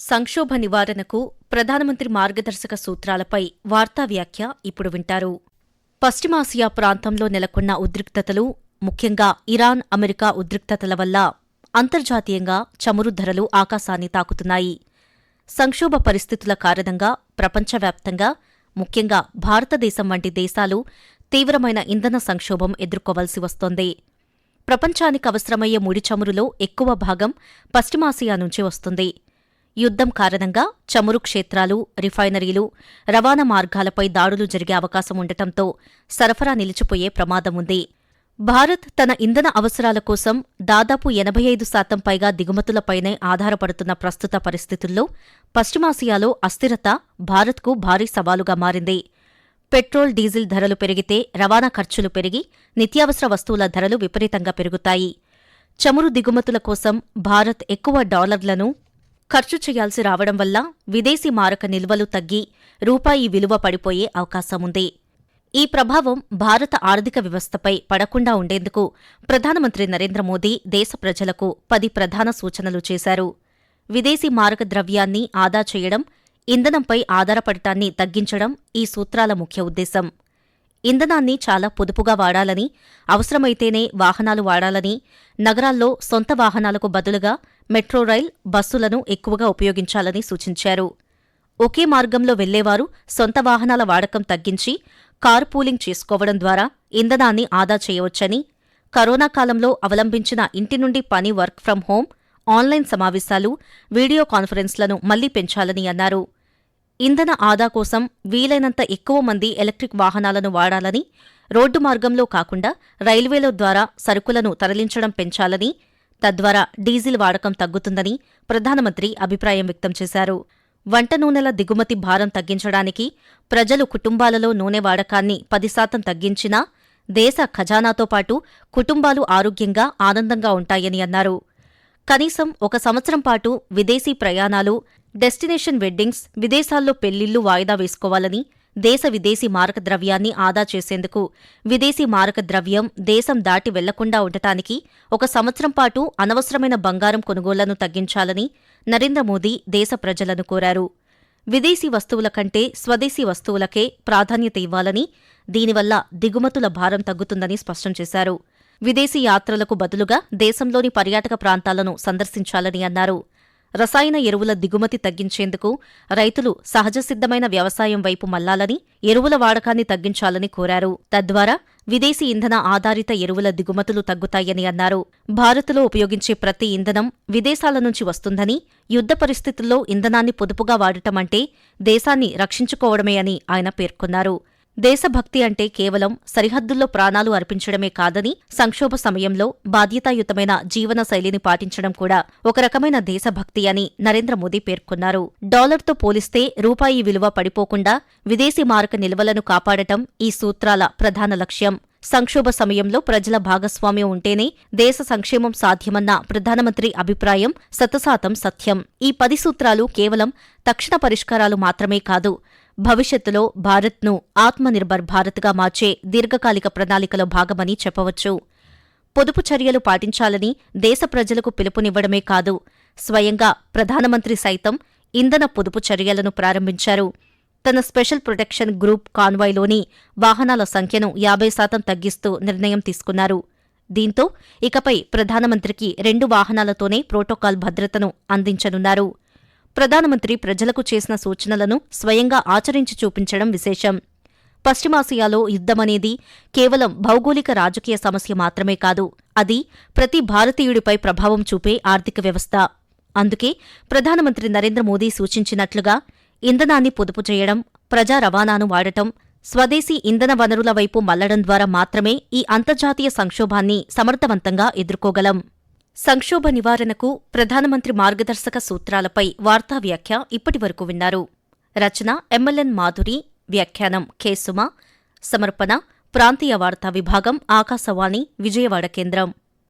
సంక్షోభ నివారణకు ప్రధానమంత్రి మార్గదర్శక సూత్రాలపై వార్తా వ్యాఖ్య ఇప్పుడు వింటారు. పశ్చిమాసియా ప్రాంతంలో నెలకొన్న ఉద్రిక్తతలు, ముఖ్యంగా ఇరాన్, అమెరికా ఉద్రిక్తతల వల్ల అంతర్జాతీయంగా చమురు ధరలు ఆకాశాన్ని తాకుతున్నాయి. సంక్షోభ పరిస్థితుల కారణంగా ప్రపంచవ్యాప్తంగా, ముఖ్యంగా భారతదేశం వంటి దేశాలు తీవ్రమైన ఇంధన సంక్షోభం ఎదుర్కోవలసి వస్తోంది. ప్రపంచానికి అవసరమయ్యే ముడి చమురులో ఎక్కువ భాగం పశ్చిమాసియా నుంచి వస్తుంది. యుద్ధం కారణంగా చమురు క్షేత్రాలు, రిఫైనరీలు, రవాణా మార్గాలపై దాడులు జరిగే అవకాశం ఉండటంతో సరఫరా నిలిచిపోయే ప్రమాదముంది. భారత్ తన ఇంధన అవసరాల కోసం దాదాపు 85% పైగా దిగుమతులపైనే ఆధారపడుతున్న ప్రస్తుత పరిస్థితుల్లో పశ్చిమాసియాలో అస్థిరత భారత్కు భారీ సవాలుగా మారింది. పెట్రోల్, డీజిల్ ధరలు పెరిగితే రవాణా ఖర్చులు పెరిగి నిత్యావసర వస్తువుల ధరలు విపరీతంగా పెరుగుతాయి. చమురు దిగుమతుల కోసం భారత్ ఎక్కువ డాలర్లను ఖర్చు చేయాల్సి రావడం వల్ల విదేశీ మారక నిల్వలు తగ్గి రూపాయి విలువ పడిపోయే అవకాశముంది. ఈ ప్రభావం భారత ఆర్థిక వ్యవస్థపై పడకుండా ఉండేందుకు ప్రధానమంత్రి నరేంద్ర మోదీ దేశ ప్రజలకు 10 ప్రధాన సూచనలు చేశారు. విదేశీ మారక ద్రవ్యాన్ని ఆదా చేయడం, ఇంధనంపై ఆధారపడటాన్ని తగ్గించడం ఈ సూత్రాల ముఖ్య ఉద్దేశం. ఇంధనాన్ని చాలా పొదుపుగా వాడాలని, అవసరమైతేనే వాహనాలు వాడాలని, నగరాల్లో సొంత వాహనాలకు బదులుగా మెట్రో రైల్, బస్సులను ఎక్కువగా ఉపయోగించాలని సూచించారు. ఒకే మార్గంలో వెళ్లేవారు సొంత వాహనాల వాడకం తగ్గించి కార్ పూలింగ్ చేసుకోవడం ద్వారా ఇంధనాన్ని ఆదా చేయవచ్చని, కరోనా కాలంలో అవలంబించిన ఇంటి నుండి పని, వర్క్ ఫ్రం హోం, ఆన్లైన్ సమావేశాలు, వీడియో కాన్ఫరెన్స్లను మళ్లీ పెంచాలని అన్నారు. ఇంధన ఆదా కోసం వీలైనంత ఎక్కువ మంది ఎలక్ట్రిక్ వాహనాలను వాడాలని, రోడ్డు మార్గంలో కాకుండా రైల్వేల ద్వారా సరుకులను తరలించడం పెంచాలని, తద్వారా డీజిల్ వాడకం తగ్గుతుందని ప్రధానమంత్రి అభిప్రాయం వ్యక్తం చేశారు. వంట నూనెల దిగుమతి భారం తగ్గించడానికి ప్రజలు కుటుంబాలలో నూనె వాడకాన్ని 10% తగ్గించినా దేశ ఖజానాతో పాటు కుటుంబాలు ఆరోగ్యంగా, ఆనందంగా ఉంటాయని అన్నారు. కనీసం 1 సంవత్సరం పాటు విదేశీ ప్రయాణాలు, డెస్టినేషన్ వెడ్డింగ్స్, విదేశాల్లో పెళ్లిళ్లు వాయిదా వేసుకోవాలని, దేశ విదేశీ మారక ద్రవ్యాన్ని ఆదా చేసేందుకు విదేశీ మారక ద్రవ్యం దేశం దాటి వెళ్లకుండా ఉండటానికి 1 సంవత్సరం పాటు అనవసరమైన బంగారం కొనుగోళ్లను తగ్గించాలని నరేంద్ర మోదీ దేశ ప్రజలను కోరారు. విదేశీ వస్తువుల కంటే స్వదేశీ వస్తువులకే ప్రాధాన్యత ఇవ్వాలని, దీనివల్ల దిగుమతుల భారం తగ్గుతుందని స్పష్టం చేశారు. విదేశీ యాత్రలకు బదులుగా దేశంలోని పర్యాటక ప్రాంతాలను సందర్శించాలని అన్నారు. రసాయన ఎరువుల దిగుమతి తగ్గించేందుకు రైతులు సహజసిద్ధమైన వ్యవసాయం వైపు మళ్లాలని, ఎరువుల వాడకాన్ని తగ్గించాలని కోరారు. తద్వారా విదేశీ ఇంధన ఆధారిత ఎరువుల దిగుమతులు తగ్గుతాయని అన్నారు. భారత్లో ఉపయోగించే ప్రతి ఇంధనం విదేశాల నుంచి వస్తుందని, యుద్ధ పరిస్థితుల్లో ఇంధనాన్ని పొదుపుగా వాడటమంటే దేశాన్ని రక్షించుకోవడమే అని ఆయన పేర్కొన్నారు. దేశభక్తి అంటే కేవలం సరిహద్దుల్లో ప్రాణాలు అర్పించడమే కాదని, సంక్షోభ సమయంలో బాధ్యతాయుతమైన జీవన శైలిని పాటించడం కూడా ఒక రకమైన దేశభక్తి అని నరేంద్ర మోదీ పేర్కొన్నారు. డాలర్తో పోలిస్తే రూపాయి విలువ పడిపోకుండా విదేశీ మారక నిల్వలను కాపాడటం ఈ సూత్రాల ప్రధాన లక్ష్యం. సంక్షోభ సమయంలో ప్రజల భాగస్వామ్యం ఉంటేనే దేశ సంక్షేమం సాధ్యమన్న ప్రధానమంత్రి అభిప్రాయం శతశాతం సత్యం. ఈ 10 సూత్రాలు కేవలం తక్షణ పరిష్కారాలు మాత్రమే కాదు, భవిష్యత్తులో భారత్ను ఆత్మనిర్భర్ భారత్గా మార్చే దీర్ఘకాలిక ప్రణాళికలో భాగమని చెప్పవచ్చు. పొదుపు చర్యలు పాటించాలని దేశ ప్రజలకు పిలుపునివ్వడమే కాదు, స్వయంగా ప్రధానమంత్రి సైతం ఇంధన పొదుపు చర్యలను ప్రారంభించారు. తన స్పెషల్ ప్రొటెక్షన్ గ్రూప్ కాన్వాయ్లోని వాహనాల సంఖ్యను 50% తగ్గిస్తూ నిర్ణయం తీసుకున్నారు. దీంతో ఇకపై ప్రధానమంత్రికి 2 వాహనాలతోనే ప్రోటోకాల్ భద్రతను అందించనున్నారు. ప్రధానమంత్రి ప్రజలకు చేసిన సూచనలను స్వయంగా ఆచరించి చూపించడం విశేషం. పశ్చిమాసియాలో యుద్ధమనేది కేవలం భౌగోళిక రాజకీయ సమస్య మాత్రమే కాదు, అది ప్రతి భారతీయుడిపై ప్రభావం చూపే ఆర్థిక వ్యవస్థ. అందుకే ప్రధానమంత్రి నరేంద్ర మోదీ సూచించినట్లుగా ఇంధనాన్ని పొదుపు చేయడం, ప్రజా రవాణాను వాడటం, స్వదేశీ ఇంధన వనరుల వైపు మళ్లడం ద్వారా మాత్రమే ఈ అంతర్జాతీయ సంక్షోభాన్ని సమర్థవంతంగా ఎదుర్కోగలం. సంక్షోభ నివారణకు ప్రధానమంత్రి మార్గదర్శక సూత్రాలపై వార్తా వ్యాఖ్య ఇప్పటివరకు విన్నారు. రచన ఎంఎల్ఎన్ మాధురి, వ్యాఖ్యానం కె సుమ, సమర్పణ ప్రాంతీయ వార్తా విభాగం, ఆకాశవాణి విజయవాడ కేంద్రం.